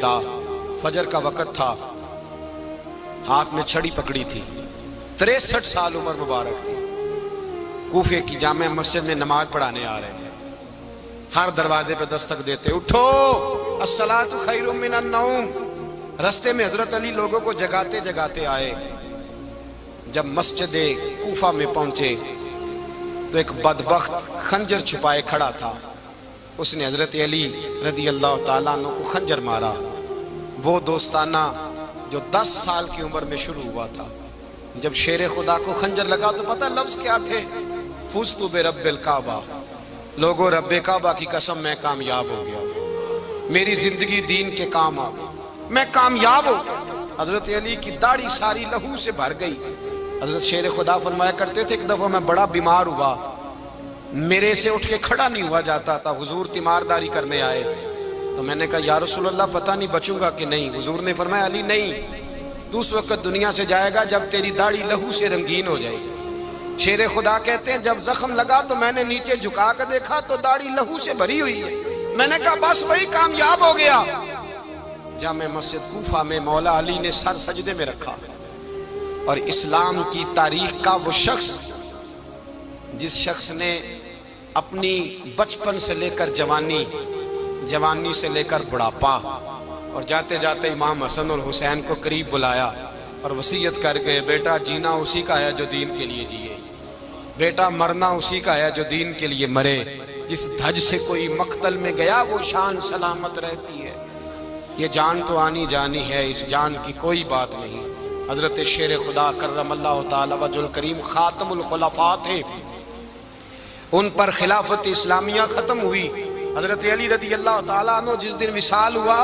خدا، فجر کا وقت تھا، ہاتھ میں چھڑی پکڑی تھی، 63 سال عمر مبارک تھی، کوفے کی جامع مسجد میں نماز پڑھانے آ رہے تھے۔ ہر دروازے پہ دستک دیتے، اٹھو الصلاۃ خیر من النوم۔ رستے میں حضرت علی لوگوں کو جگاتے جگاتے آئے۔ جب مسجد کوفہ میں پہنچے تو ایک بدبخت خنجر چھپائے کھڑا تھا، اس نے حضرت علی رضی اللہ تعالیٰ عنہ کو خنجر مارا۔ وہ دوستانہ جو 10 سال کی عمر میں شروع ہوا تھا، جب شیر خدا کو خنجر لگا تو پتہ لفظ کیا تھے؟ فزت برب الکعبہ، لوگوں رب کعبہ کی قسم میں کامیاب ہو گیا، میری زندگی دین کے کام آ گئی، میں کامیاب ہو گیا۔ حضرت علی کی داڑھی ساری لہو سے بھر گئی۔ حضرت شیر خدا فرمایا کرتے تھے ایک دفعہ میں بڑا بیمار ہوا، میرے سے اٹھ کے کھڑا نہیں ہوا جاتا تھا، حضور تیمارداری کرنے آئے تو میں نے کہا یا رسول اللہ پتہ نہیں بچوں گا کہ نہیں۔ حضور نے فرمایا علی نہیں، تو اس وقت دنیا سے جائے گا جب تیری داڑھی لہو سے رنگین ہو جائے گی۔ شیر خدا کہتے ہیں جب زخم لگا تو میں نے نیچے جھکا کر دیکھا تو داڑھی لہو سے بھری ہوئی ہے، میں نے کہا بس وہی کامیاب ہو گیا۔ جامع مسجد کوفہ میں مولا علی نے سر سجدے میں رکھا، اور اسلام کی تاریخ کا وہ شخص جس شخص نے اپنی بچپن سے لے کر جوانی، جوانی سے لے کر بڑھاپا، اور جاتے جاتے امام حسن اور حسین کو قریب بلایا اور وصیت کر گئے بیٹا جینا اسی کا ہے جو دین کے لیے جیے، بیٹا مرنا اسی کا ہے جو دین کے لیے مرے، جس دھج سے کوئی مقتل میں گیا وہ شان سلامت رہتی ہے، یہ جان تو آنی جانی ہے، اس جان کی کوئی بات نہیں۔ حضرت شیر خدا کرم اللہ تعالی وجہ الکریم خاتم الخلفاء تھے، ان پر خلافت اسلامیہ ختم ہوئی۔ حضرت علی رضی اللہ تعالیٰ عنہ جس دن وصال ہوا،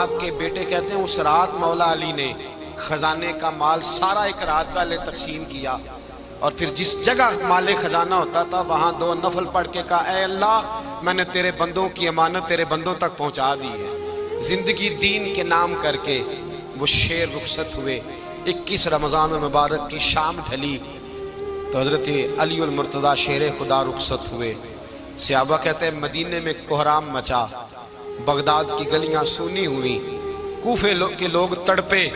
آپ کے بیٹے کہتے ہیں اس رات مولا علی نے خزانے کا مال سارا ایک رات پہلے تقسیم کیا، اور پھر جس جگہ مال خزانہ ہوتا تھا وہاں 2 نفل پڑھ کے کہا اے اللہ میں نے تیرے بندوں کی امانت تیرے بندوں تک پہنچا دی ہے۔ زندگی دین کے نام کر کے وہ شیر رخصت ہوئے۔ 21 رمضان المبارک کی شام ڈھلی تو حضرت علی المرتضیٰ شیر خدا رخصت ہوئے۔ صحابہ کہتے ہیں مدینے میں کوہرام مچا، بغداد کی گلیاں سونی ہوئی، کوفے کے لوگ تڑپے،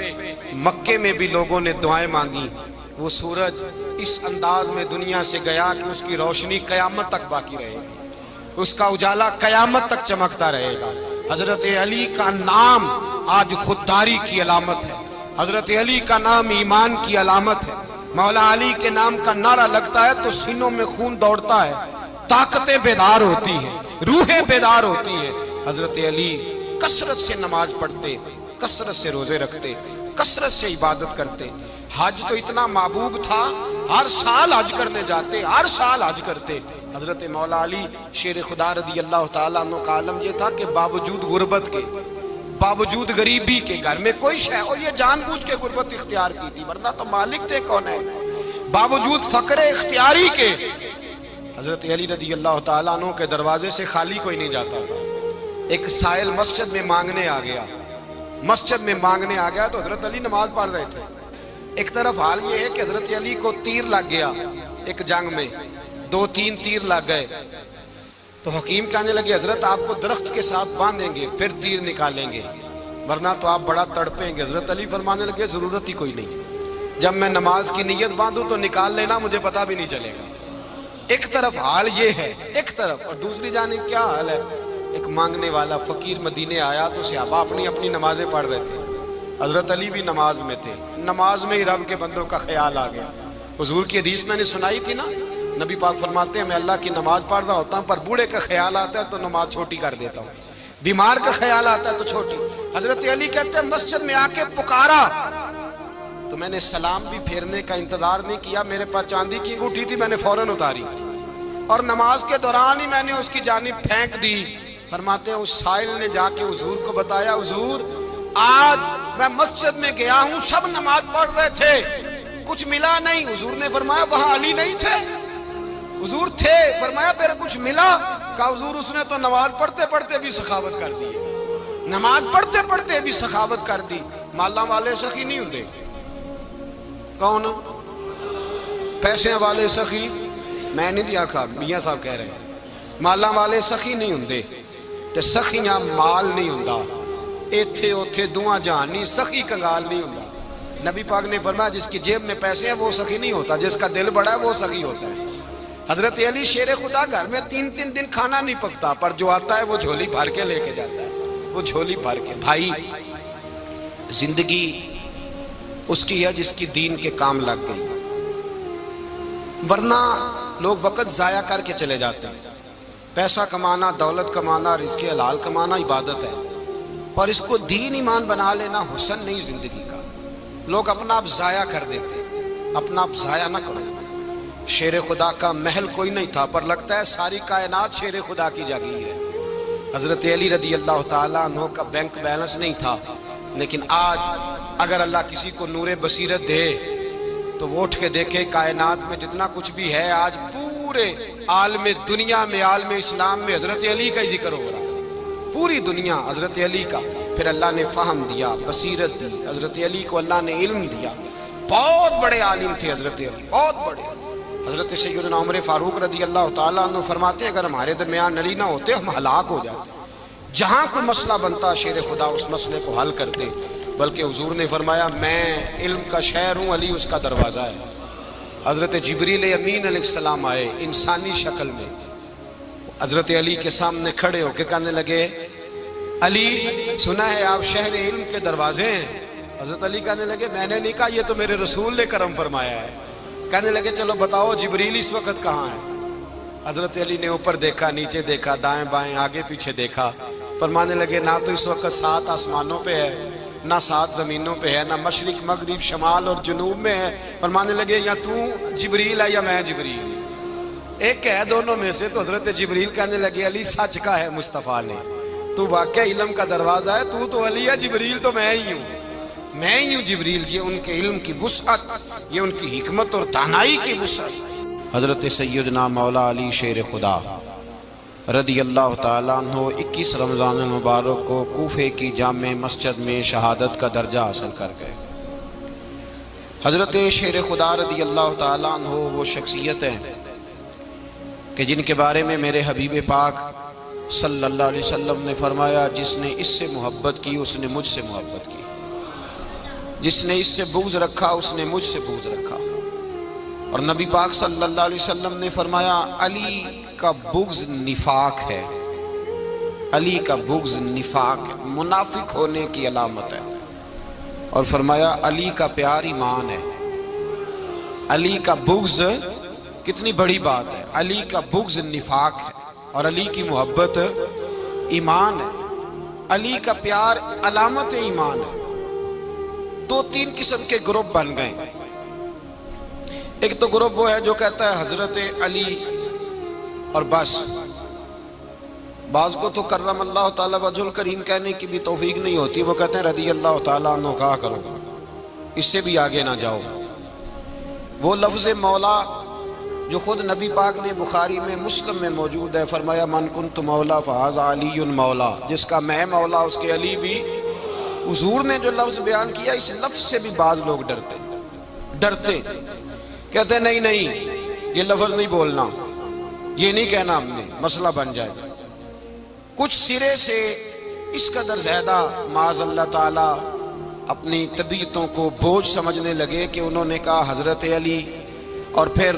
مکے میں بھی لوگوں نے دعائیں مانگی۔ وہ سورج اس انداز میں دنیا سے گیا کہ اس کی روشنی قیامت تک باقی رہے گی، اس کا اجالا قیامت تک چمکتا رہے گا۔ حضرت علی کا نام آج خودداری کی علامت ہے، حضرت علی کا نام ایمان کی علامت ہے۔ مولا علی کے نام کا نعرہ لگتا ہے تو سینوں میں خون دوڑتا ہے، طاقتیں بیدار ہوتی ہیں، روحیں بیدار ہوتی ہیں۔ حضرت علی کثرت سے نماز پڑھتے، کثرت سے روزے رکھتے، کثرت سے عبادت کرتے۔ حج تو اتنا محبوب تھا، ہر سال حج کرنے جاتے، ہر سال حج کرتے۔ حضرت مولا علی شیر خدا رضی اللہ تعالیٰ عنہ کا عالم یہ تھا کہ باوجود غربت کے، باوجود غریبی کے، گھر میں کوئی شے، اور یہ جان بوجھ کے غربت اختیار کی تھی ورنہ تو مالک تھے کون ہے، باوجود فقر اختیاری کے حضرت علی رضی اللہ تعالیٰ عنہ کے دروازے سے خالی کوئی نہیں جاتا تھا۔ ایک سائل مسجد میں مانگنے آ گیا، مسجد میں مانگنے آ گیا تو حضرت علی نماز پڑھ رہے تھے۔ ایک طرف حال یہ ہے کہ حضرت علی کو تیر لگ گیا، ایک جنگ میں 2-3 تیر لگ گئے تو حکیم کہنے لگے حضرت آپ کو درخت کے ساتھ باندھیں گے پھر تیر نکالیں گے ورنہ تو آپ بڑا تڑپیں گے۔ حضرت علی فرمانے لگے ضرورت ہی کوئی نہیں، جب میں نماز کی نیت باندھوں تو نکال لینا، مجھے پتہ بھی نہیں چلے گا۔ ایک طرف حال یہ ہے، ایک طرف، اور دوسری جانب کیا حال ہے؟ ایک مانگنے والا فقیر مدینے آیا تو صحابہ اپنی اپنی نمازیں پڑھ رہے تھے، حضرت علی بھی نماز میں تھے، نماز میں ہی رب کے بندوں کا خیال آ گیا۔ حضور کی حدیث میں نے سنائی تھی نا، نبی پاک فرماتے ہیں میں اللہ کی نماز پڑھ رہا ہوتا ہوں پر بوڑھے کا خیال آتا ہے تو نماز چھوٹی کر دیتا ہوں، بیمار کا خیال آتا ہے تو چھوٹی۔ حضرت علی کہتے ہیں مسجد میں آ کے پکارا تو میں نے سلام بھی پھیرنے کا انتظار نہیں کیا، میرے پاس چاندی کی انگوٹھی تھی، میں نے فوراً اتاری اور نماز کے دوران ہی میں نے اس کی جانب پھینک دی۔ فرماتے ہیں اس سائل نے جا کے حضور کو بتایا حضور آج میں مسجد میں گیا ہوں، سب نماز پڑھ رہے تھے، کچھ ملا نہیں۔ حضور نے فرمایا وہاں علی نہیں تھے؟ حضور تھے۔ فرمایا پھر کچھ ملا؟ کہا حضور اس نے تو نماز پڑھتے پڑھتے بھی سخاوت کر دی، نماز پڑھتے پڑھتے بھی سخاوت کر دی۔ مالاں والے سخی نہیں ہوندے، کون پیسے والے سخی؟ میں نہیں دیا کھا، میاں صاحب کہہ رہے ہیں مالاں والے سخی نہیں ہوندے، تے سخیاں مال نہیں ہوندا، ایتھے اوتھے دعا جہان نہیں، سخی کنگال نہیں ہوتا۔ نبی پاک نے فرمایا جس کی جیب میں پیسے ہیں وہ سخی نہیں ہوتا، جس کا دل بڑا ہے وہ سخی ہوتا ہے۔ حضرت علی شیر خدا گھر میں 3 دن کھانا نہیں پکتا، پر جو آتا ہے وہ جھولی بھر کے لے کے جاتا ہے، وہ جھولی بھر کے۔ بھائی زندگی اس کی ہے جس کی دین کے کام لگ گئی، ورنہ لوگ وقت ضائع کر کے چلے جاتے ہیں۔ پیسہ کمانا، دولت کمانا، رزق حلال کمانا عبادت ہے، پر اس کو دین ایمان بنا لینا حسن نہیں زندگی کا۔ لوگ اپنا آپ ضائع کر دیتے ہیں، اپنا آپ ضائع نہ کرو۔ شیر خدا کا محل کوئی نہیں تھا، پر لگتا ہے ساری کائنات شیر خدا کی جاگیر ہے۔ حضرت علی رضی اللہ تعالیٰ عنہ کا بینک بیلنس نہیں تھا، لیکن آج اگر اللہ کسی کو نور بصیرت دے تو وہ اٹھ کے دیکھے کائنات میں جتنا کچھ بھی ہے، آج پورے عالم دنیا میں، عالم اسلام میں حضرت علی کا ہی ذکر ہو رہا ہے، پوری دنیا حضرت علی کا۔ پھر اللہ نے فہم دیا، بصیرت دی، حضرت علی کو اللہ نے علم دیا۔ بہت بڑے عالم تھے حضرت علی، بہت بڑے۔ حضرت سیدنا عمر فاروق رضی اللہ تعالیٰ عنہ فرماتے ہیں اگر ہمارے درمیان علی نہ ہوتے ہم ہلاک ہو جاتے، جہاں کوئی مسئلہ بنتا شیر خدا اس مسئلے کو حل کرتے۔ بلکہ حضور نے فرمایا میں علم کا شہر ہوں، علی اس کا دروازہ ہے۔ حضرت جبریل امین علیہ السلام آئے انسانی شکل میں، حضرت علی کے سامنے کھڑے ہو کے کہنے لگے علی سنا ہے آپ شہر علم کے دروازے ہیں۔ حضرت علی کہنے لگے میں نے نہیں کہا، یہ تو میرے رسول نے کرم فرمایا ہے۔ کہنے لگے چلو بتاؤ جبریل اس وقت کہاں ہے؟ حضرت علی نے اوپر دیکھا، نیچے دیکھا، دائیں بائیں آگے پیچھے دیکھا، فرمانے لگے نہ تو اس وقت 7 آسمانوں پہ ہے، نہ 7 زمینوں پہ ہے، نہ مشرق مغرب شمال اور جنوب میں ہے۔ فرمانے لگے یا تو جبریل ہے یا میں جبریل، ایک ہے دونوں میں سے۔ تو حضرت جبریل کہنے لگے علی سچ کا ہے مصطفیٰ نے، تو واقع علم کا دروازہ ہے، تو علی ہے، جبریل تو میں ہی ہوں، میں ہی ہوں جبریل۔ یہ ان کے علم کی وسعت، یہ ان کی حکمت اور دانائی کی وسعت۔ حضرت سیدنا مولا علی شیر خدا رضی اللہ تعالیٰ عنہ 21 رمضان المبارک کو کوفے کی جامع مسجد میں شہادت کا درجہ حاصل کر گئے۔ حضرت شیر خدا رضی اللہ تعالیٰ عنہ وہ شخصیت ہیں کہ جن کے بارے میں میرے حبیب پاک صلی اللہ علیہ وسلم نے فرمایا جس نے اس سے محبت کی اس نے مجھ سے محبت کی، جس نے اس سے بغض رکھا اس نے مجھ سے بغض رکھا۔ اور نبی پاک صلی اللہ علیہ وسلم نے فرمایا علی کا بغض نفاق ہے، علی کا بغض نفاق ہے، منافق ہونے کی علامت ہے۔ اور فرمایا علی کا پیار ایمان ہے، علی کا بغض کتنی بڑی بات ہے، علی کا بغض نفاق ہے اور علی کی محبت ایمان ہے، علی کا پیار علامت ایمان ہے۔ 2-3 قسم کے گروپ بن گئے۔ ایک تو گروپ وہ ہے جو کہتا ہے حضرت علی اور بس، بعض کو تو کرم اللہ تعالیٰ وجہ الکریم کہنے کی بھی توفیق نہیں ہوتی، وہ کہتے ہیں رضی اللہ تعالیٰ عنہ کہا کرو، اس سے بھی آگے نہ جاؤ۔ وہ لفظ مولا جو خود نبی پاک نے بخاری میں مسلم میں موجود ہے، فرمایا من کنت مولا فہذا علی مولا، جس کا میں مولا اس کے علی بھی۔ حضور نے جو لفظ بیان کیا اس لفظ سے بھی بعض لوگ ڈرتے کہتے ہیں نہیں یہ لفظ نہیں بولنا، یہ نہیں کہنا ہم نے، مسئلہ بن جائے گا۔ کچھ سرے سے اس قدر زیادہ معاذ اللہ تعالی اپنی طبیعتوں کو بوجھ سمجھنے لگے کہ انہوں نے کہا حضرت علی، اور پھر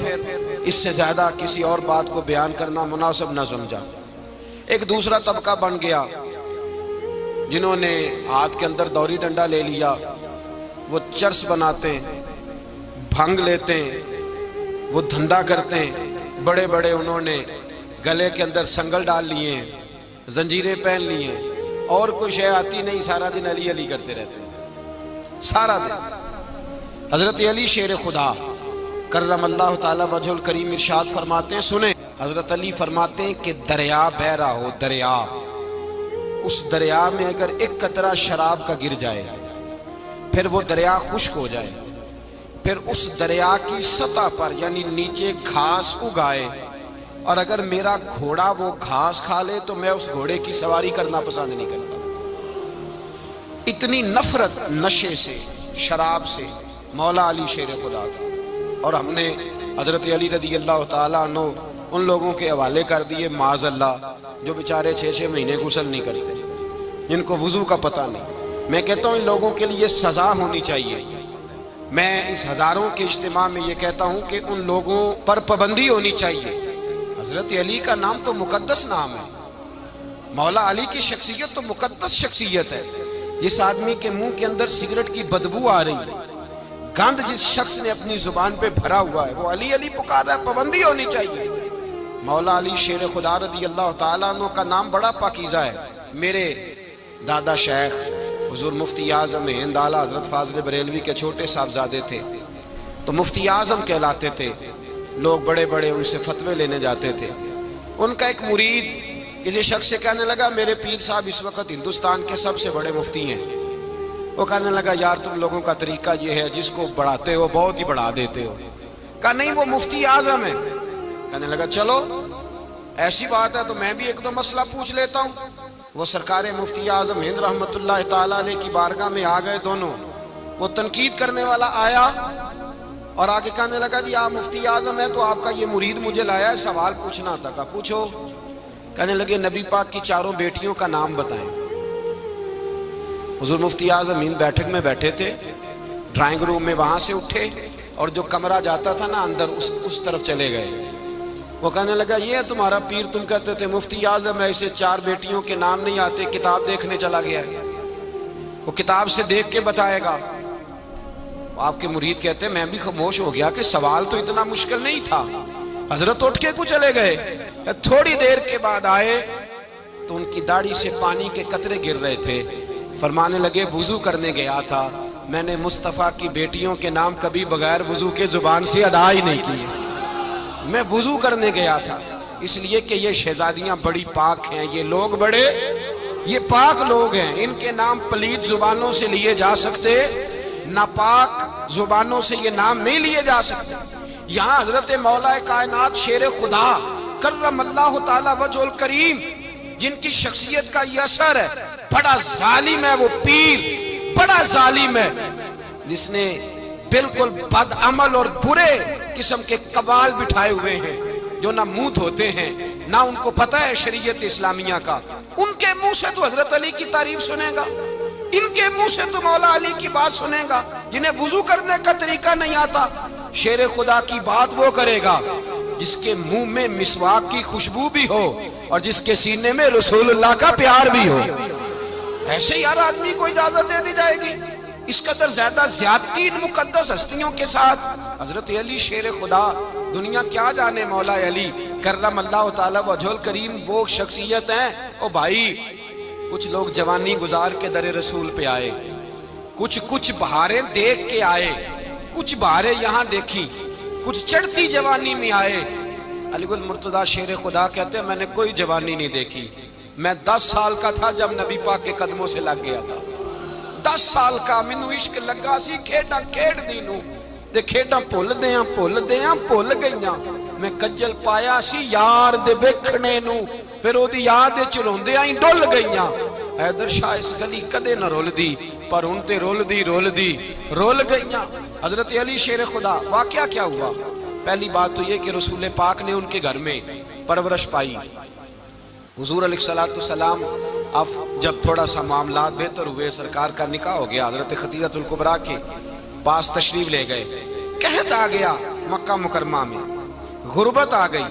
اس سے زیادہ کسی اور بات کو بیان کرنا مناسب نہ سمجھا۔ ایک دوسرا طبقہ بن گیا جنہوں نے ہاتھ کے اندر دوری ڈنڈا لے لیا، وہ چرس بناتے ہیں، بھنگ لیتے ہیں، وہ دھندا کرتے ہیں، بڑے بڑے انہوں نے گلے کے اندر سنگل ڈال لیے ہیں، زنجیریں پہن لی ہیں، اور کوئی شے آتی نہیں، سارا دن علی علی کرتے رہتے ہیں سارا دن۔ حضرت علی شیر خدا کرم اللہ تعالی وجہ الکریم ارشاد فرماتے ہیں، سنیں حضرت علی فرماتے ہیں کہ دریا بہ رہا ہو، دریا، اس دریا میں اگر ایک قطرہ شراب کا گر جائے پھر وہ دریا خشک ہو جائے، پھر اس دریا کی سطح پر یعنی نیچے گھاس اگائے، اور اگر میرا گھوڑا وہ گھاس کھا لے تو میں اس گھوڑے کی سواری کرنا پسند نہیں کرتا۔ اتنی نفرت نشے سے، شراب سے مولا علی شیر خدا کا۔ اور ہم نے حضرت علی رضی اللہ تعالیٰ عنہ ان لوگوں کے حوالے کر دیے معاذ اللہ جو بیچارے 6 مہینے غسل نہیں کرتے، جن کو وضو کا پتہ نہیں. میں کہتا ہوں ان لوگوں کے لیے سزا ہونی چاہیے. میں اس ہزاروں کے اجتماع میں یہ کہتا ہوں کہ ان لوگوں پر پابندی ہونی چاہیے. حضرت علی کا نام تو مقدس نام ہے. مولا علی کی شخصیت تو مقدس شخصیت ہے. جس آدمی کے منہ کے اندر سگریٹ کی بدبو آ رہی ہے، گند جس شخص نے اپنی زبان پہ بھرا ہوا ہے، وہ علی علی پکار رہا ہے. پابندی ہونی چاہیے. مولا علی شیر خدا رضی اللہ تعالیٰ عنہ کا نام بڑا پاکیزہ ہے. میرے دادا شیخ حضور مفتی اعظم ہند اعلیٰ حضرت فاضل بریلوی کے چھوٹے صاحبزادے تھے، تو مفتی اعظم کہلاتے تھے. لوگ بڑے بڑے ان سے فتوے لینے جاتے تھے. ان کا ایک مرید کسی شخص سے کہنے لگا میرے پیر صاحب اس وقت ہندوستان کے سب سے بڑے مفتی ہیں. وہ کہنے لگا یار تم لوگوں کا طریقہ یہ ہے، جس کو بڑھاتے ہو بہت ہی بڑھا دیتے ہو. کہا نہیں وہ مفتی اعظم ہے. کہنے لگا چلو ایسی بات ہے تو میں بھی ایک دو مسئلہ پوچھ لیتا ہوں. وہ سرکار مفتی اعظم ہند رحمت اللہ تعالیٰ علیہ کی بارگاہ میں آ گئے دونوں. وہ تنقید کرنے والا آیا اور آگے کہنے لگا جی آپ مفتی اعظم ہے تو آپ کا یہ مرید مجھے لایا ہے، سوال پوچھنا تھا. کہا پوچھو. کہنے لگے نبی پاک کی چاروں بیٹیوں کا نام بتائیں. حضور مفتی اعظم ہند بیٹھک میں بیٹھے تھے، ڈرائنگ روم میں وہاں سے اٹھے اور جو کمرہ جاتا تھا نا اندر اس طرف چلے گئے. وہ کہنے لگا یہ ہے تمہارا پیر، تم کہتے تھے مفتی اعظم ہے، اسے چار بیٹیوں کے نام نہیں آتے، کتاب دیکھنے چلا گیا ہے، وہ کتاب سے دیکھ کے بتائے گا. آپ کے مرید کہتے ہیں میں بھی خاموش ہو گیا کہ سوال تو اتنا مشکل نہیں تھا. حضرت اٹھ کے کچھ چلے گئے. تھوڑی دیر کے بعد آئے تو ان کی داڑھی سے پانی کے قطرے گر رہے تھے. فرمانے لگے وضو کرنے گیا تھا، میں نے مصطفیٰ کی بیٹیوں کے نام کبھی بغیر وضو کے زبان سے ادا ہی نہیں کیے. میں وضو کرنے گیا تھا اس لیے کہ یہ شہزادیاں بڑی پاک ہیں، یہ لوگ بڑے یہ پاک لوگ ہیں، ان کے نام پلید زبانوں سے لیے جا سکتے، ناپاک زبانوں سے یہ نام نہیں لیے جا سکتے. یہاں حضرت مولا کائنات شیر خدا کرم اللہ تعالی وجہ الکریم جن کی شخصیت کا یہ اثر ہے، بڑا ظالم ہے وہ پیر، بڑا ظالم ہے جس نے بالکل بد عمل اور برے قسم کے قوال بٹھائے ہوئے ہیں، جو نہ منہ دھوتے ہیں نہ ان کو پتہ ہے شریعت اسلامیہ کا. ان کے منہ سے تو حضرت علی کی تعریف سنے گا، ان کے منہ سے تو مولا علی کی بات سنے گا. جنہیں وضو کرنے کا طریقہ نہیں آتا، شیر خدا کی بات وہ کرے گا جس کے منہ میں مسواک کی خوشبو بھی ہو اور جس کے سینے میں رسول اللہ کا پیار بھی ہو. ایسے یار آدمی کو اجازت دے دی جائے گی؟ اس قدر زیادہ زیادتی ان مقدس ہستیوں کے ساتھ. حضرت علی شیر خدا، دنیا کیا جانے مولا علی کرم اللہ تعالی وجہ الکریم وہ شخصیت ہیں. او بھائی کچھ لوگ جوانی گزار کے در رسول پہ آئے، کچھ بہاریں دیکھ کے آئے، کچھ بہاریں یہاں دیکھی، کچھ چڑھتی جوانی میں آئے. علی گل مرتضیٰ شیر خدا کہتے ہیں میں نے کوئی جوانی نہیں دیکھی. میں 10 سال کا تھا جب نبی پاک کے قدموں سے لگ گیا تھا. 10 سال کا مینوں عشق لگا سی، کھیڈاں کھیڈ دی نوں تے کھیڈاں بھول گئیاں. میں کجل پایا سی یار دے ویکھنے نوں، پھر او دی یاد وچ روندیاں ہی ڈل گئیاں. حیدر شاہ اس گلی کدے نہ رول دی، پر ہن تے رول گئیاں. حضرت علی شیر خدا، واقعہ کیا ہوا؟ پہلی بات تو یہ کہ رسول پاک نے ان کے گھر میں پرورش پائی. حضور علیہ السلام اب جب تھوڑا سا معاملات بہتر ہوئے، سرکار کا نکاح ہو گیا، حضرت خدیجہ الکبریٰ کے پاس تشریف لے گئے. قحط آ گیا مکہ مکرمہ میں، غربت آ گئی.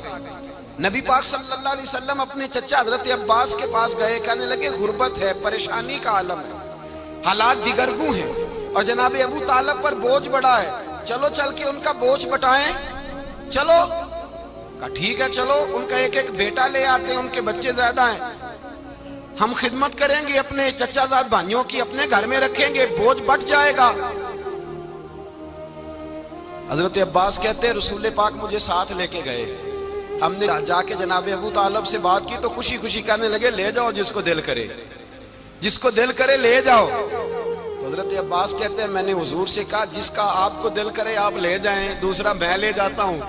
نبی پاک صلی اللہ علیہ وسلم اپنے چچا حضرت عباس کے پاس گئے، کہنے لگے غربت ہے، پریشانی کا عالم ہے، حالات دیگرگوں ہیں اور جناب ابو طالب پر بوجھ بڑا ہے، چلو چل کے ان کا بوجھ بٹائیں. چلو کہا ٹھیک ہے چلو، ان کا ایک بیٹا لے آتے ہیں، ان کے بچے زیادہ ہیں، ہم خدمت کریں گے اپنے چچا زاد بھائیوں کی، اپنے گھر میں رکھیں گے، بوجھ بٹ جائے گا. حضرت عباس کہتے ہیں رسول پاک مجھے ساتھ لے کے گئے. ہم نے جا کے جناب ابو طالب سے بات کی تو خوشی خوشی کہنے لگے لے جاؤ جس کو دل کرے لے جاؤ. تو حضرت عباس کہتے ہیں میں نے حضور سے کہا جس کا آپ کو دل کرے آپ لے جائیں، دوسرا میں لے جاتا ہوں.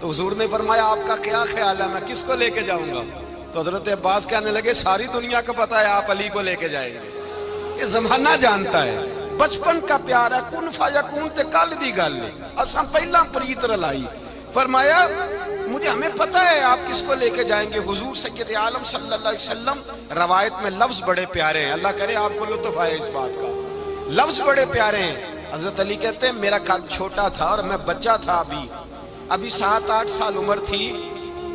تو حضور نے فرمایا آپ کا کیا خیال ہے، میں کس کو لے کے جاؤں گا؟ تو حضرت عباس کہنے لگے ساری دنیا کو پتا ہے آپ علی کو لے کے جائیں گے، یہ زمانہ جانتا ہے، بچپن کا پیار ہے، کن فیکون تے کل دی گل ہے. اب سب پہلا پریت رلائی. فرمایا مجھے ہمیں پتہ ہے آپ کس کو لے کے جائیں گے. حضور سید عالم صلی اللہ علیہ وسلم. روایت میں لفظ بڑے پیارے ہیں, اللہ کرے آپ کو لطف آئے اس بات کا. لفظ بڑے پیارے ہیں. حضرت علی کہتے ہیں میرا قد چھوٹا تھا اور میں بچہ تھا, ابھی 7-8 سال عمر تھی.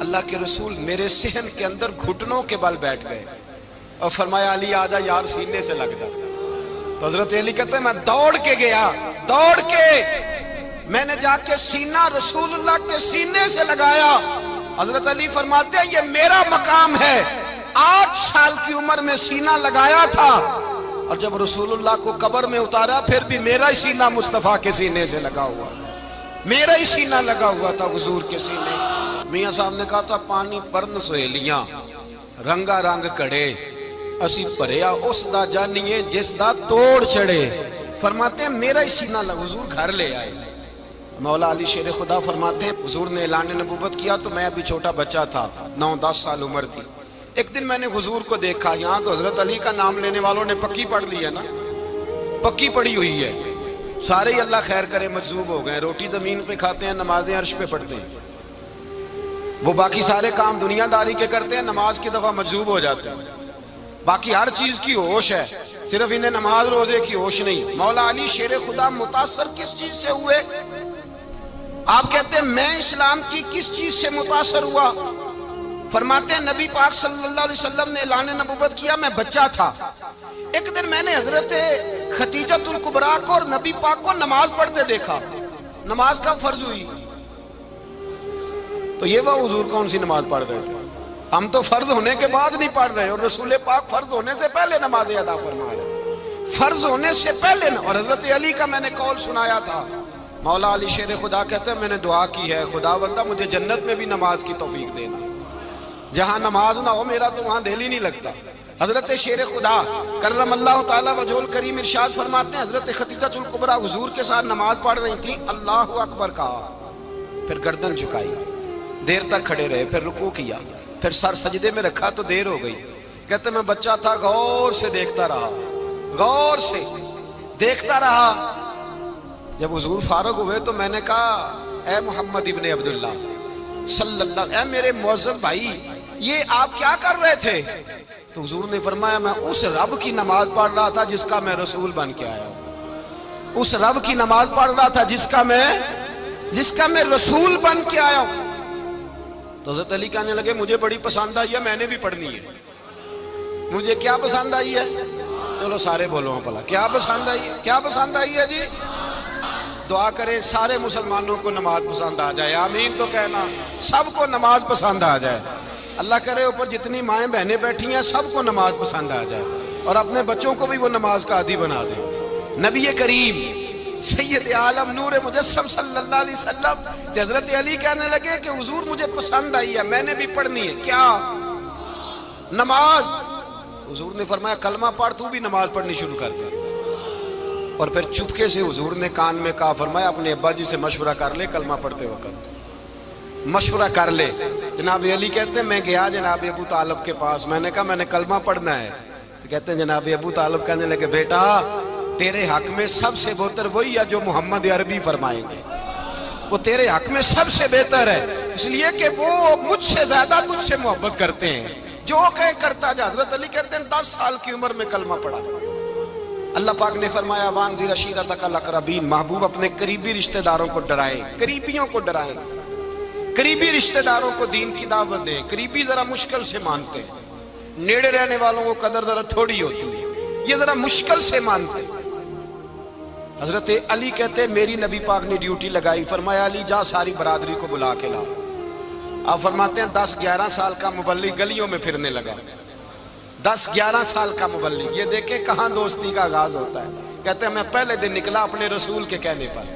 اللہ کے رسول میرے صحن کے اندر گھٹنوں کے بل بیٹھ گئے اور فرمایا علی آجا یار سینے سے لگ جا. تو حضرت علی کہتے ہیں میں دوڑ کے گیا, دوڑ کے میں نے جا کے سینہ رسول اللہ کے سینے سے لگایا. حضرت علی فرماتے ہیں یہ میرا مقام ہے. 8 سال کی عمر میں سینہ لگایا تھا اور جب رسول اللہ کو قبر میں اتارا پھر بھی میرا ہی سینہ مصطفیٰ کے سینے سے لگا ہوا, میرا ہی سینہ لگا ہوا تھا حضور کے سینے. میاں صاحب نے کہا تھا پانی پرن سہیلیاں رنگا رنگ کڑے اسی پریا اس دا جانیے جس دا توڑ چڑھے. فرماتے ہیں میرا ہی سینہ لگا. حضور گھر لے آئے. مولا علی شیر خدا فرماتے ہیں حضور نے اعلان نبوت کیا تو میں ابھی چھوٹا بچہ تھا, 9-10 سال عمر تھی. ایک دن میں نے حضور کو دیکھا. یہاں تو حضرت علی کا نام لینے والوں نے پکی پڑھ لی ہے نا, پکی پڑھی ہوئی ہے. سارے ہی اللہ خیر کرے مجذوب ہو گئے. روٹی زمین پہ کھاتے ہیں, نمازیں عرش پہ پڑھتے ہیں. وہ باقی سارے کام دنیا داری کے کرتے ہیں, نماز کی دفعہ مجذوب ہو جاتے ہیں. باقی ہر چیز کی ہوش ہے, صرف انہیں نماز روزے کی ہوش نہیں. مولا علی شیر خدا متاثر کس چیز سے ہوئے؟ آپ کہتے ہیں میں اسلام کی کس چیز سے متاثر ہوا؟ فرماتے ہیں نبی پاک صلی اللہ علیہ وسلم نے اعلان نبوت کیا, میں بچہ تھا. ایک دن میں نے حضرت خدیجۃ الکبریٰ کو اور نبی پاک کو نماز پڑھتے دیکھا. نماز کب فرض ہوئی؟ تو یہ وہ حضور کون سی نماز پڑھ رہے تھے؟ ہم تو فرض ہونے کے بعد نہیں پڑھ رہے, اور رسول پاک فرض ہونے سے پہلے نماز ادا فرما رہے, فرض ہونے سے پہلے. اور حضرت علی کا میں نے قول سنایا تھا. مولا علی شیر خدا کہتے ہیں میں نے دعا کی ہے خدا بندہ مجھے جنت میں بھی نماز کی توفیق دینا, جہاں نماز نہ ہو میرا تو وہاں دل ہی نہیں لگتا. حضرت شیر خدا کرم اللہ تعالیٰ وجہ الکریم ارشاد فرماتے ہیں حضرت خدیجۃ الکبریٰ حضور کے ساتھ نماز پڑھ رہی تھیں. اللہ اکبر کہا, پھر گردن جھکائی, دیر تک کھڑے رہے, پھر رکوع کیا, پھر سر سجدے میں رکھا تو دیر ہو گئی. کہتے میں بچہ تھا, غور سے دیکھتا رہا, غور سے دیکھتا رہا. جب حضور فارغ ہوئے تو میں نے کہا اے محمد ابن عبداللہ صلی اللہ, اے میرے معزز بھائی یہ آپ کیا کر رہے تھے؟ تو حضور نے فرمایا میں اس رب کی نماز پڑھ رہا تھا جس کا میں رسول بن کے آیا ہوں. اس رب کی نماز پڑھ رہا تھا جس کا میں رسول بن کے آیا ہوں. تو حضرت علی کہنے لگے مجھے بڑی پسند آئی ہے, میں نے بھی پڑھنی ہے. مجھے کیا پسند آئی ہے؟ چلو سارے بولو پلا, کیا پسند آئی ہے؟ کیا پسند آئی ہے جی؟ دعا کریں سارے مسلمانوں کو نماز پسند آ جائے. آمین تو کہنا, سب کو نماز پسند آ جائے. اللہ کرے اوپر جتنی مائیں بہنیں بیٹھی ہیں سب کو نماز پسند آ جائے, اور اپنے بچوں کو بھی وہ نماز کا عادی بنا دیں. نبی کریم سید عالم نور مجسم صلی اللہ علیہ وسلم سے حضرت علی کہنے لگے کہ حضور مجھے پسند آئی ہے, میں نے بھی پڑھنی ہے. کیا؟ نماز. حضور نے فرمایا کلمہ پڑھ, تو بھی نماز پڑھنی شروع کر دے. اور پھر چپکے سے حضور نے کان میں کہا, فرمایا اپنے ابا جی سے مشورہ کر لے کلمہ پڑھتے وقت, مشورہ کر لے. جناب علی کہتے ہیں میں گیا جناب ابو طالب کے پاس, میں نے کہا میں نے کلمہ پڑھنا ہے. تو کہتے ہیں جناب ابو طالب کہنے لگے بیٹا تیرے حق میں سب سے بہتر وہی ہے جو محمد عربی فرمائیں گے, وہ تیرے حق میں سب سے بہتر ہے, اس لیے کہ وہ مجھ سے زیادہ تجھ سے محبت کرتے ہیں, جو کہے کرتا جا. حضرت علی کہتے ہیں 10 سال کی عمر میں کلمہ پڑھا. اللہ پاک نے فرمایا وانذر عشیرتک الاقربین, محبوب اپنے قریبی رشتہ داروں کو ڈرائیں, قریبیوں کو ڈرائیں, قریبی رشتہ داروں کو دین کی دعوت دیں. قریبی ذرا مشکل سے مانتے ہیں, نیڑے رہنے والوں کو قدر ذرا تھوڑی ہوتی ہے, یہ ذرا مشکل سے مانتے ہیں. حضرت علی کہتے ہیں میری نبی پاک نے ڈیوٹی لگائی, فرمایا علی جا ساری برادری کو بلا کے لا. آپ فرماتے ہیں 10-11 سال کا مبلغ گلیوں میں پھرنے لگا, 10-11 سال کا مبلغ. یہ دیکھیں کہاں دوستی کا آغاز ہوتا ہے. کہتے ہیں میں پہلے دن نکلا اپنے رسول کے کہنے پر,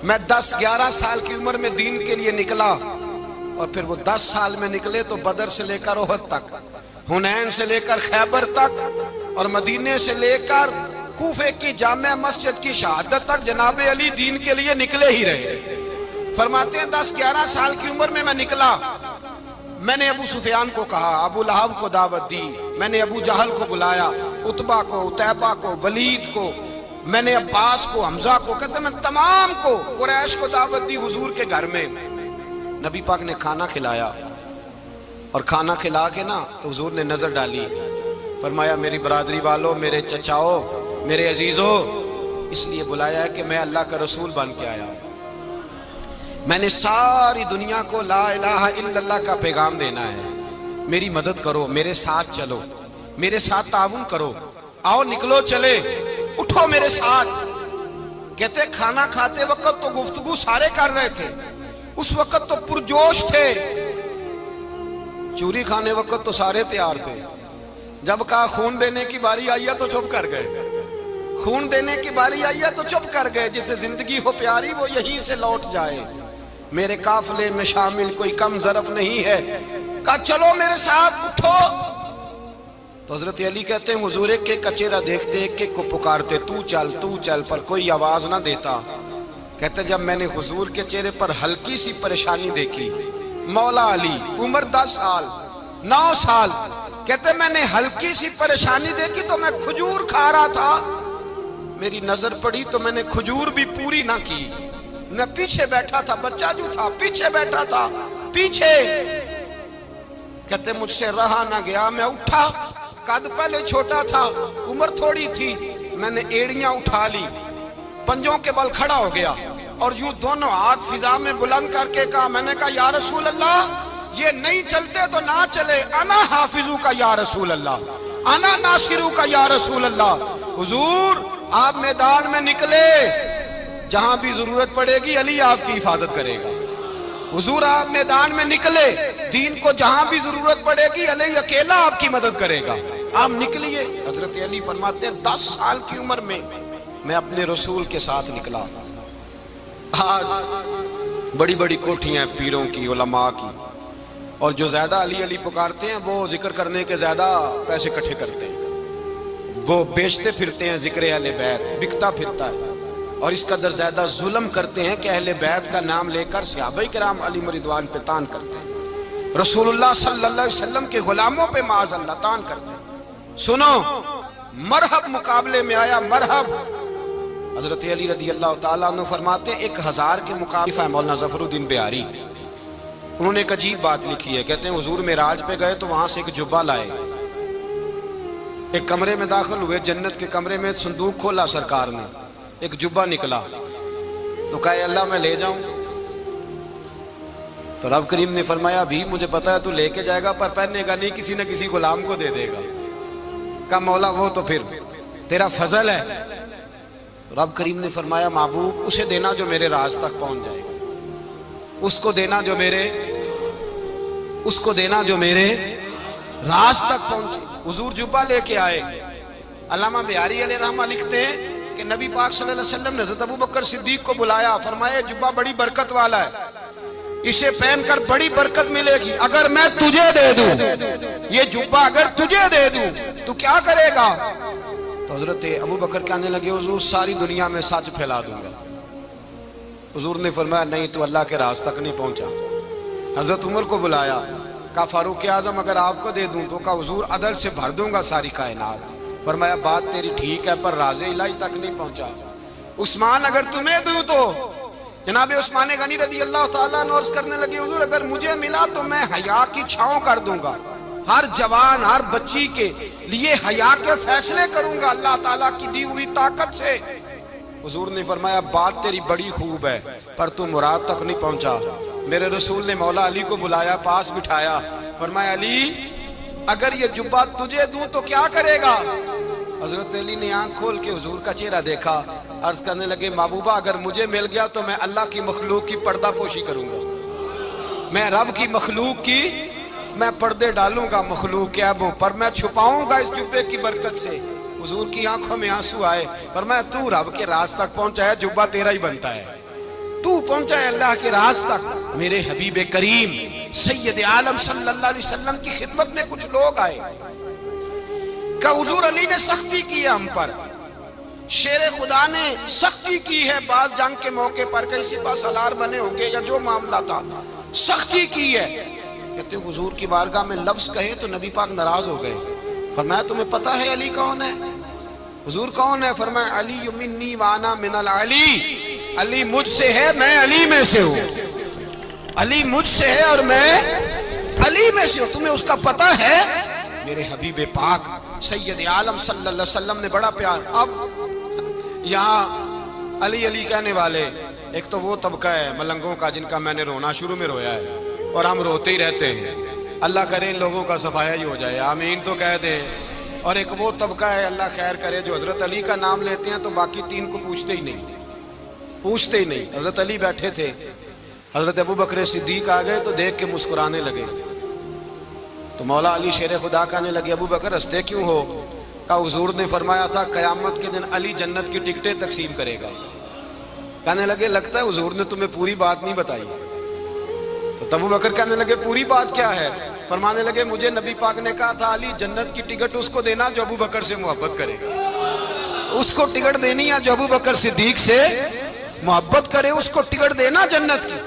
میں 10-11 سال کی عمر میں دین کے لیے نکلا, اور پھر وہ 10 سال میں نکلے تو بدر سے لے کر احد تک, حنین سے لے کر خیبر تک, اور مدینے سے لے کر کوفے کی جامع مسجد کی شہادت تک جناب علی دین کے لیے نکلے ہی رہے. فرماتے ہیں 10-11 سال کی عمر میں نکلا. میں نے ابو سفیان کو کہا, ابو لہب کو دعوت دی, میں نے ابو جہل کو بلایا, عتبہ کو, عتیبہ کو, ولید کو, میں نے عباس کو, حمزہ کو, کہتے میں تمام کو قریش کو دعوت دی حضور کے گھر میں. نبی پاک نے کھانا کھلایا، اور کھانا کھلا کے نا تو حضور نے نظر ڈالی، فرمایا میری برادری والوں، میرے چچاؤ، میرے عزیزوں، اس لیے بلایا ہے کہ میں اللہ کا رسول بن کے آیا ہوں، میں نے ساری دنیا کو لا الہ الا اللہ کا پیغام دینا ہے، میری مدد کرو، میرے ساتھ چلو، میرے ساتھ تعاون کرو، آؤ نکلو چلے، اٹھو میرے ساتھ۔ کہتے کھانا کھاتے وقت تو گفتگو سارے کر رہے تھے، اس وقت تو پرجوش تھے، چوری کھانے وقت تو سارے تیار تھے، جب کہا خون دینے کی باری آئی ہے تو چپ کر گئے، خون دینے کی باری آئی ہے تو چپ کر گئے، جسے زندگی ہو پیاری وہ یہیں سے لوٹ جائے، میرے قافلے میں شامل کوئی کم ظرف نہیں ہے، کہا چلو میرے ساتھ اٹھو۔ تو حضرت علی کہتے ہیں حضور ایک ایک کا چہرہ دیکھتے ایک ایک کو پکارتے، تو چل، پر کوئی آواز نہ دیتا۔ کہتے جب میں نے حضور کے چہرے پر ہلکی سی پریشانی دیکھی، مولا علی عمر 10 سال 9 سال، کہتے میں نے ہلکی سی پریشانی دیکھی تو میں کھجور کھا رہا تھا، میری نظر پڑی تو میں نے کھجور بھی پوری نہ کی، میں پیچھے بیٹھا تھا، بچہ جو تھا پیچھے بیٹھا تھا، پیچھے۔ کہتے مجھ سے رہا نہ گیا، میں اٹھا، قد پہلے چھوٹا تھا، عمر تھوڑی تھی، میں نے ایڑیاں اٹھا لی، پنجوں کے بل کھڑا ہو گیا، اور یوں دونوں ہاتھ فضا میں بلند کر کے کہا، میں نے کہا یا رسول اللہ یہ نہیں چلتے تو نہ چلے، انا حافظو کا یا رسول اللہ، انا ناصرو کا یا رسول اللہ۔ حضور آپ میدان میں نکلے، جہاں بھی ضرورت پڑے گی علی آپ کی حفاظت کرے گا، حضور آپ میدان میں نکلے، دین کو جہاں بھی ضرورت پڑے گی علی اکیلا آپ کی مدد کرے گا، آپ نکلیے۔ حضرت علی فرماتے ہیں 10 سال کی عمر میں میں اپنے رسول کے ساتھ نکلا۔ آج بڑی بڑی کوٹھیاں پیروں کی، علماء کی، اور جو زیادہ علی علی پکارتے ہیں وہ ذکر کرنے کے زیادہ پیسے اکٹھے کرتے ہیں، وہ بیچتے پھرتے ہیں ذکر اہل بیت، بکتا پھرتا ہے، اور اس قدر زیادہ ظلم کرتے ہیں کہ اہل بیت کا نام لے کر صحابہ کرام علی رضوان پہ تان کرتے ہیں، رسول اللہ صلی اللہ علیہ وسلم کے غلاموں پہ معاذ اللہ تان کرتے ہیں۔ سنو، مرحب مقابلے میں آیا، مرحب۔ حضرت علی رضی اللہ تعالیٰ عنہ فرماتے ہیں 1000 کے مقابلے مولانا ظفر الدین بہاری، انہوں نے ایک عجیب بات لکھی ہے، کہتے ہیں حضور معراج پہ گئے تو وہاں سے ایک جبہ لائے، ایک کمرے میں داخل ہوئے، جنت کے کمرے میں صندوق کھولا سرکار نے، ایک جبہ نکلا، تو کہا اے اللہ میں لے جاؤں؟ تو رب کریم نے فرمایا ابھی مجھے پتا ہے تو لے کے جائے گا پر پہننے گا نہیں، کسی نہ کسی غلام کو دے دے گا۔ کہا مولا وہ تو پھر تیرا فضل ہے۔ رب کریم نے فرمایا محبوب اسے دینا جو میرے راز تک پہنچ جائے، اس کو دینا جو میرے راز تک پہنچے۔ حضور جبہ لے کے آئے، علامہ بہاری علیہ رحمہ لکھتے ہیں کہ نبی پاک صلی اللہ علیہ وسلم نے حضرت ابوبکر صدیق کو بلایا، فرمایا جبہ بڑی برکت والا ہے، اسے پہن کر بڑی برکت ملے گی، اگر میں تجھے دے دوں، یہ جبہ اگر تجھے دے دوں تو کیا کرے گا؟ تو حضرت ابوبکر کہنے لگے حضور ساری دنیا میں سچ پھیلا دوں گا۔ حضور نے فرمایا نہیں تو اللہ کے راز تک نہیں پہنچا۔ حضرت عمر کو بلایا، کہا فاروق اعظم اگر آپ کو دے دوں تو کہا حضور عدل سے بھر دوں گا ساری کائنات۔ فرمایا بات تیری ٹھیک ہے پر راز الہی تک نہیں پہنچا۔ عثمان اگر تمہیں دوں تو جناب عثمان غنی رضی اللہ تعالیٰ عنہ عرض کرنے لگے حضور اگر مجھے ملا تو میں حیا کی چھاؤں کر دوں گا، ہر جوان ہر بچی کے لیے حیا کے فیصلے کروں گا اللہ تعالیٰ کی دی ہوئی طاقت سے۔ حضور نے فرمایا بات تیری بڑی خوب ہے پر تو مراد تک نہیں پہنچا۔ میرے رسول نے مولا علی کو بلایا، پاس بٹھایا، فرمایا علی اگر یہ جبہ تجھے دوں تو کیا کرے گا؟ حضرت علی نے آنکھ کھول کے حضور کا چہرہ دیکھا، عرض کرنے لگے محبوبہ اگر مجھے مل گیا تو میں اللہ کی مخلوق کی پردہ پوشی کروں گا، میں رب کی مخلوق کی میں پردے ڈالوں گا مخلوق کے عیبوں پر، میں چھپاؤں گا اس جبے کی برکت سے۔ حضور کی آنکھوں میں آنسو آئے، فرمایا تو رب کے راز تک پہنچا ہے، جبہ تیرا ہی بنتا ہے، تو پہنچا ہے اللہ کے راز تک۔ میرے حبیب کریم سید عالم صلی اللہ علیہ وسلم کی خدمت میں کچھ لوگ آئے کہ حضور علی نے سختی کی ہے ہم پر، شیر خدا نے سختی کی ہے، بعض جنگ کے موقع پر کہیں سپاہ سالار بنے ہوں گے یا جو معاملہ تھا سختی کی ہے۔ کہتے ہیں حضور کی بارگاہ میں لفظ کہے تو نبی پاک ناراض ہو گئے۔ فرمایا تمہیں پتا ہے علی کون ہے؟ حضور کون ہے؟ فرمایا علی منی وانا من العلی، علی مجھ سے ہے میں علی میں سے ہوں۔ علی مجھ سے ہے اور میں علی میں سے ہوں، تمہیں اس کا پتہ ہے؟ میرے حبیب پاک سید عالم صلی اللہ علیہ وسلم نے بڑا پیار. اب یہاں علی علی کہنے والے ایک تو وہ طبقہ ہے ملنگوں کا جن کا میں نے رونا شروع میں رویا ہے اور ہم روتے ہی رہتے ہیں. اللہ کرے ان لوگوں کا صفایا ہی ہو جائے، آمین تو کہہ دیں. اور ایک وہ طبقہ ہے اللہ خیر کرے جو حضرت علی کا نام لیتے ہیں تو باقی تین کو پوچھتے ہی نہیں. حضرت علی بیٹھے تھے، حضرت ابو بکر صدیق آ گئے تو دیکھ کے مسکرانے لگے. تو مولا علی شیر خدا کہنے لگے ابو بکر ہنستے کیوں ہو؟ کہا حضور نے فرمایا تھا قیامت کے دن علی جنت کی ٹکٹیں تقسیم کرے گا. کہنے لگے لگتا ہے حضور نے تمہیں پوری بات نہیں بتائی. تو ابو بکر کہنے لگے پوری بات کیا ہے؟ فرمانے لگے مجھے نبی پاک نے کہا تھا علی جنت کی ٹکٹ اس کو دینا جو ابو بکر سے محبت کرے گا. اس کو ٹکٹ دینی ہے جو ابو بکر صدیق سے محبت کرے، اس کو ٹکٹ دینا جنت کی.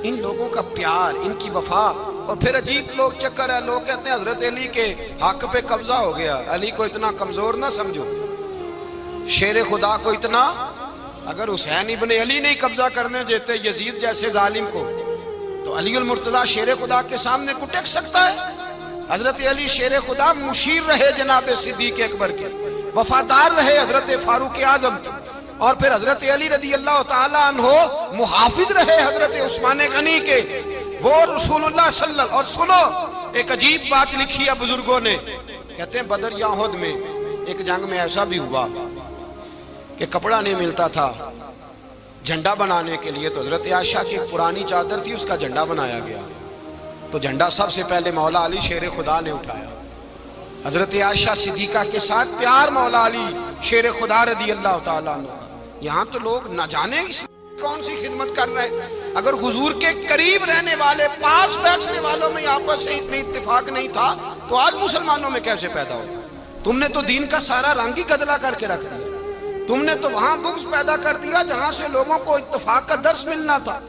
ان لوگوں کا پیار، ان کی وفا. اور پھر عجیب لوگ چکر ہے، لوگ کہتے ہیں حضرت علی کے حق پہ قبضہ ہو گیا. علی کو اتنا کمزور نہ سمجھو، شیر خدا کو اتنا. اگر حسین ابن علی نہیں قبضہ کرنے دیتے یزید جیسے ظالم کو تو علی المرتضیٰ شیر خدا کے سامنے کو ٹک سکتا ہے؟ حضرت علی شیر خدا مشیر رہے جناب صدیق اکبر کے، وفادار رہے حضرت فاروق اعظم کے، اور پھر حضرت علی رضی اللہ تعالیٰ عنہ محافظ رہے حضرت عثمان غنی کے. وہ رسول اللہ صلی اللہ. اور سنو ایک عجیب بات لکھی ہے بزرگوں نے، کہتے ہیں بدر یا احد میں ایک جنگ میں ایسا بھی ہوا کہ کپڑا نہیں ملتا تھا جھنڈا بنانے کے لیے، تو حضرت عائشہ کی ایک پرانی چادر تھی، اس کا جھنڈا بنایا گیا. تو جھنڈا سب سے پہلے مولا علی شیر خدا نے اٹھایا. حضرت عائشہ صدیقہ کے ساتھ پیار مولا علی شیر خدا رضی اللہ تعالیٰ عنہ. یہاں تو لوگ نہ جانے کون سی خدمت کر رہے ہیں. اگر حضور کے قریب رہنے والے پاس بیٹھنے والوں میں آپس سے اتنی اتفاق نہیں تھا تو آج مسلمانوں میں کیسے پیدا ہو؟ تم نے تو دین کا سارا رنگ ہی گدلا کر کے رکھ دیا. تم نے تو وہاں بغض پیدا کر دیا جہاں سے لوگوں کو اتفاق کا درس ملنا تھا،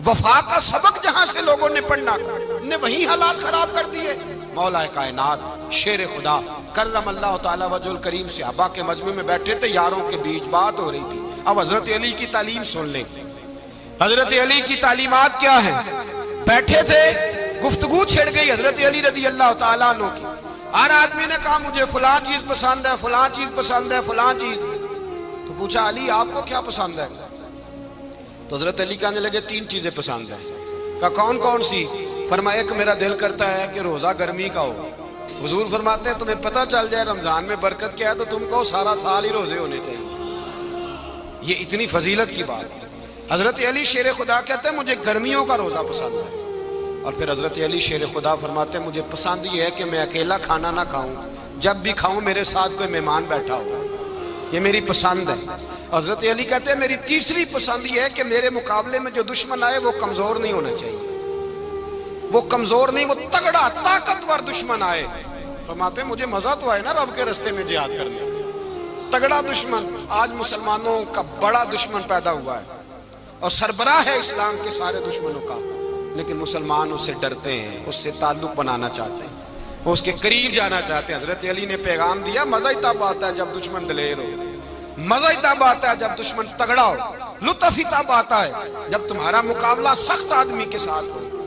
وفا کا سبق جہاں سے لوگوں نے پڑھنا تھا، نے وہی حالات خراب کر دیے. مولا کائنات شیر خدا کرم اللہ تعالیٰ وجہ الکریم صحابہ کے مجمع میں بیٹھے تھے، یاروں کے بیچ بات ہو رہی تھی. اب حضرت علی کی تعلیم سن لیں. حضرت علی کی تعلیمات کیا ہیں؟ بیٹھے تھے، گفتگو چھڑ گئی حضرت علی رضی اللہ تعالیٰ عنہ کی. ہر آدمی نے کہا مجھے فلاں چیز پسند ہے، فلاں چیز پسند ہے، فلاں چیز. تو پوچھا علی آپ کو کیا پسند ہے؟ تو حضرت علی کہنے لگے تین چیزیں پسند ہیں. کہا کون کون سی؟ فرمایا ایک میرا دل کرتا ہے کہ روزہ گرمی کا ہو. حضور فرماتے ہیں تمہیں پتہ چل جائے رمضان میں برکت کیا ہے تو تم کو سارا سال ہی روزے ہونے چاہیے. یہ اتنی فضیلت کی بات. حضرت علی شیر خدا کہتے ہیں مجھے گرمیوں کا روزہ پسند ہے. اور پھر حضرت علی شیر خدا فرماتے ہیں مجھے پسند یہ ہے کہ میں اکیلا کھانا نہ کھاؤں، جب بھی کھاؤں میرے ساتھ کوئی مہمان بیٹھا ہو. یہ میری پسند ہے. حضرت علی کہتے ہیں میری تیسری پسند یہ ہے کہ میرے مقابلے میں جو دشمن آئے وہ کمزور نہیں ہونا چاہیے. وہ کمزور نہیں، وہ تگڑا طاقتور دشمن آئے. فرماتے ہیں مجھے مزہ تو آئے نا رب کے رستے میں جہاد کرنے. تگڑا دشمن. آج مسلمانوں کا بڑا دشمن پیدا ہوا ہے اور سربراہ ہے اسلام کے سارے دشمنوں کا، لیکن مسلمان اس سے ڈرتے ہیں، اس سے تعلق بنانا چاہتے ہیں، وہ اس کے قریب جانا چاہتے ہیں. حضرت علی نے پیغام دیا مزہ ہی تب آتا ہے جب دشمن دلیر ہو، مزہ ہی تب آتا ہے جب دشمن تگڑا ہو، لطف ہی تب آتا ہے جب تمہارا مقابلہ سخت آدمی کے ساتھ ہو.